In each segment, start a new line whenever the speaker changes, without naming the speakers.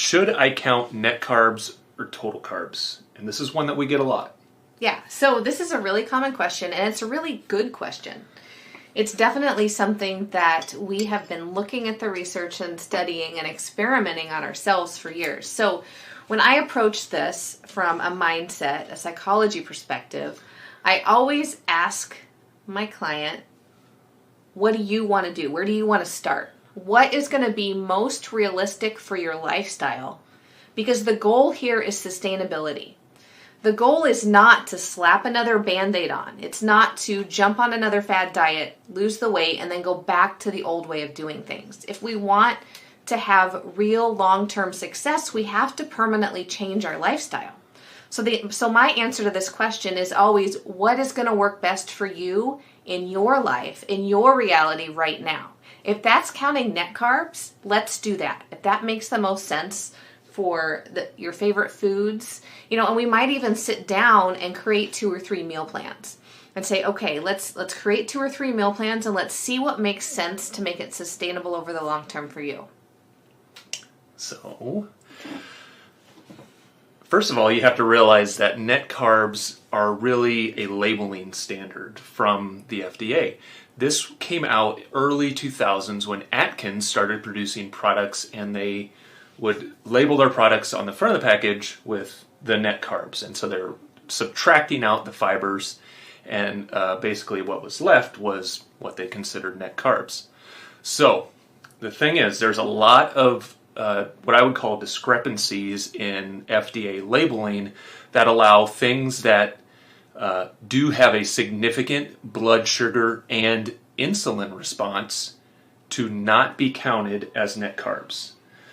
Should I count net carbs or total carbs? And this is one that we get a lot.
Yeah, so this is a really common question, and it's a really good question. It's definitely something that we have been looking at the research and studying and experimenting on ourselves for years. So when I approach this from a mindset, a psychology perspective, I always ask my client, what do you want to do? Where do you want to start? What is going to be most realistic for your lifestyle? Because the goal here is sustainability. The goal is not to slap another Band-Aid on. It's not to jump on another fad diet, lose the weight, and then go back to the old way of doing things. If we want to have real long-term success, we have to permanently change our lifestyle. So my answer to this question is always, what is going to work best for you in your life, in your reality right now? If that's counting net carbs, let's do that. If that makes the most sense for your favorite foods, and we might even sit down and create 2 or 3 meal plans and say, okay, let's create 2 or 3 meal plans and let's see what makes sense to make it sustainable over the long term for you.
So, first of all, you have to realize that net carbs are really a labeling standard from the FDA. This came out early 2000s when Atkins started producing products, and they would label their products on the front of the package with the net carbs. And so they're subtracting out the fibers, and basically what was left was what they considered net carbs. So the thing is, there's a lot of what I would call discrepancies in FDA labeling that allow things that do have a significant blood sugar and insulin response to not be counted as net carbs.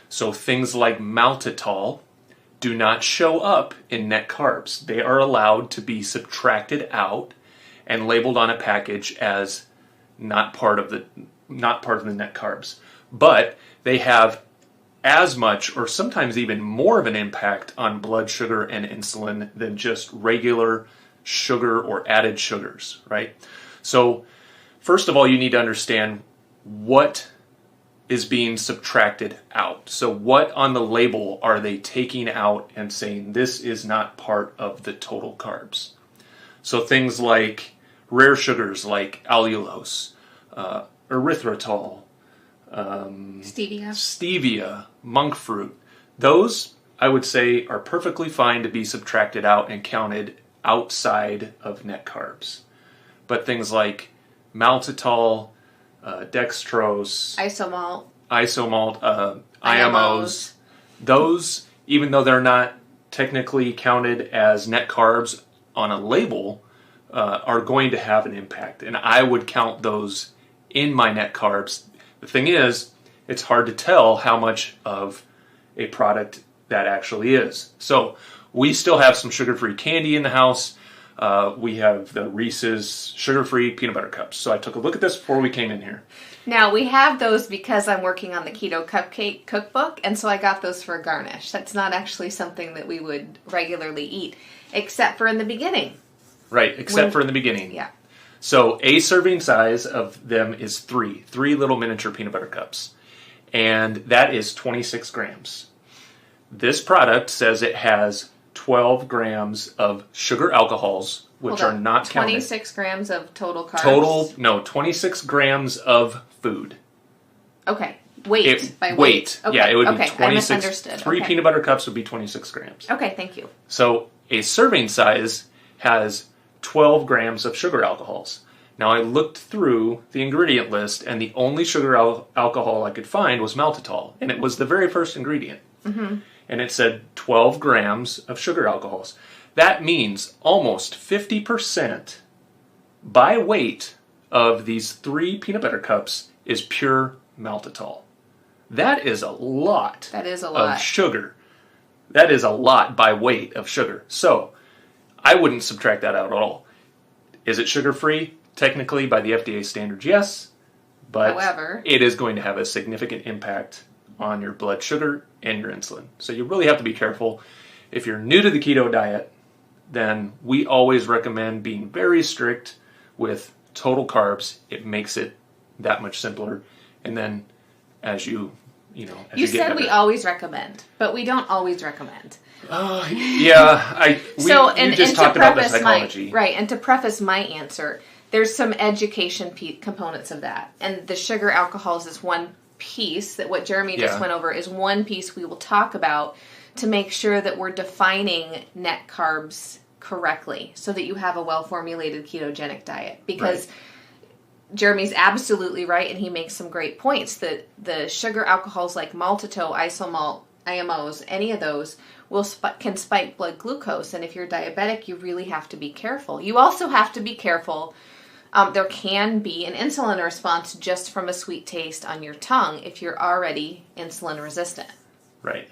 So things like maltitol do not show up in net carbs. They are allowed to be subtracted out and labeled on a package as not part of the net carbs. But they have as much or sometimes even more of an impact on blood sugar and insulin than just regular sugar or added sugars, right? So first of all, you need to understand what is being subtracted out. So what on the label are they taking out and saying this is not part of the total carbs? So things like rare sugars like allulose, erythritol, stevia, monk fruit, those I would say are perfectly fine to be subtracted out and counted outside of net carbs. But things like maltitol, dextrose, isomalt, IMOs, those, even though they're not technically counted as net carbs on a label, are going to have an impact. And I would count those in my net carbs. The thing is, it's hard to tell how much of a product that actually is. So we still have some sugar-free candy in the house. We have the Reese's sugar-free peanut butter cups. So I took a look at this before we came in here.
Now, we have those because I'm working on the Keto Cupcake cookbook, and so I got those for a garnish. That's not actually something that we would regularly eat, except for in the beginning.
Right, except for in the beginning.
Yeah.
So a serving size of them is 3 little miniature peanut butter cups. And that is 26 grams. This product says it has 12 grams of sugar alcohols, which are not counted.
26 grams of total carbs?
26 grams of food.
Okay. Weight. Okay.
Yeah, it would be
okay.
26.
I misunderstood.
3 peanut butter cups would be 26 grams.
Okay, thank you.
So a serving size has 12 grams of sugar alcohols. Now I looked through the ingredient list, and the only sugar alcohol I could find was maltitol, and it was the very first ingredient. Mm-hmm. And it said 12 grams of sugar alcohols. That means almost 50% by weight of these 3 peanut butter cups is pure maltitol. That is a lot.
That is a lot
of sugar. That is a lot by weight of sugar. So I wouldn't subtract that out at all. Is it sugar-free? Technically, by the FDA standards, yes. But however, it is going to have a significant impact on your blood sugar and your insulin. So you really have to be careful. If you're new to the keto diet, then we always recommend being very strict with total carbs. It makes it that much simpler. And then as you as
You
get
said
better.
we always recommend, but we don't always recommend.
Yeah, you just talked about the psychology.
And to preface my answer, there's some education components of that. And the sugar alcohols is one piece, that what Jeremy just went over is one piece we will talk about to make sure that we're defining net carbs correctly so that you have a well-formulated ketogenic diet. Because Jeremy's absolutely right, and he makes some great points that the sugar alcohols like maltitol, isomalt, IMOs, any of those can spike blood glucose, and if you're diabetic, you really have to be careful. You also have to be careful. There can be an insulin response just from a sweet taste on your tongue if you're already insulin resistant.
Right.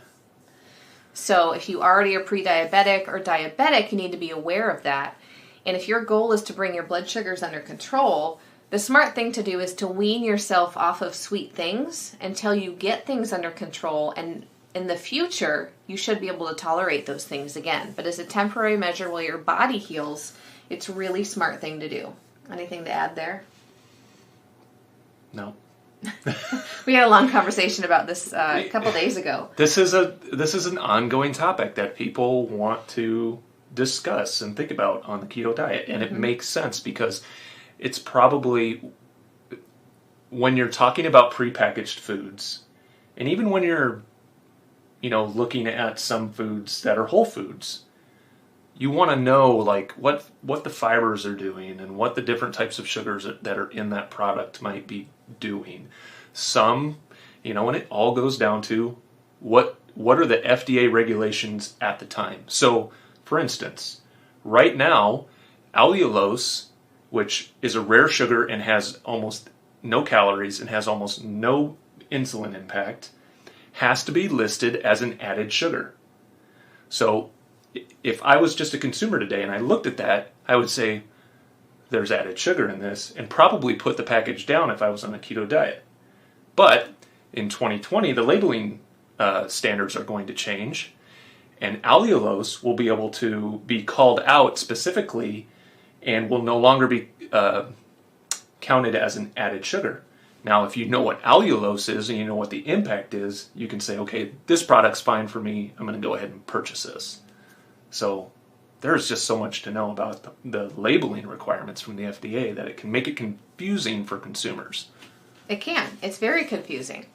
So if you already are pre-diabetic or diabetic, you need to be aware of that. And if your goal is to bring your blood sugars under control, the smart thing to do is to wean yourself off of sweet things until you get things under control, and in the future, you should be able to tolerate those things again. But as a temporary measure while your body heals, it's a really smart thing to do. Anything to add there?
No.
We had a long conversation about this a couple days ago.
This is an ongoing topic that people want to discuss and think about on the keto diet, and it makes sense because it's probably, when you're talking about prepackaged foods, and even when you're looking at some foods that are whole foods, you want to know like what the fibers are doing and what the different types of sugars that are in that product might be doing. Some, and it all goes down to what are the FDA regulations at the time. So, for instance, right now, allulose, which is a rare sugar and has almost no calories and has almost no insulin impact, has to be listed as an added sugar. So if I was just a consumer today and I looked at that, I would say there's added sugar in this and probably put the package down if I was on a keto diet. But in 2020, the labeling standards are going to change, and allulose will be able to be called out specifically and will no longer be counted as an added sugar. Now, if you know what allulose is and you know what the impact is, you can say, okay, this product's fine for me. I'm going to go ahead and purchase this. So there's just so much to know about the labeling requirements from the FDA that it can make it confusing for consumers.
It can. It's very confusing.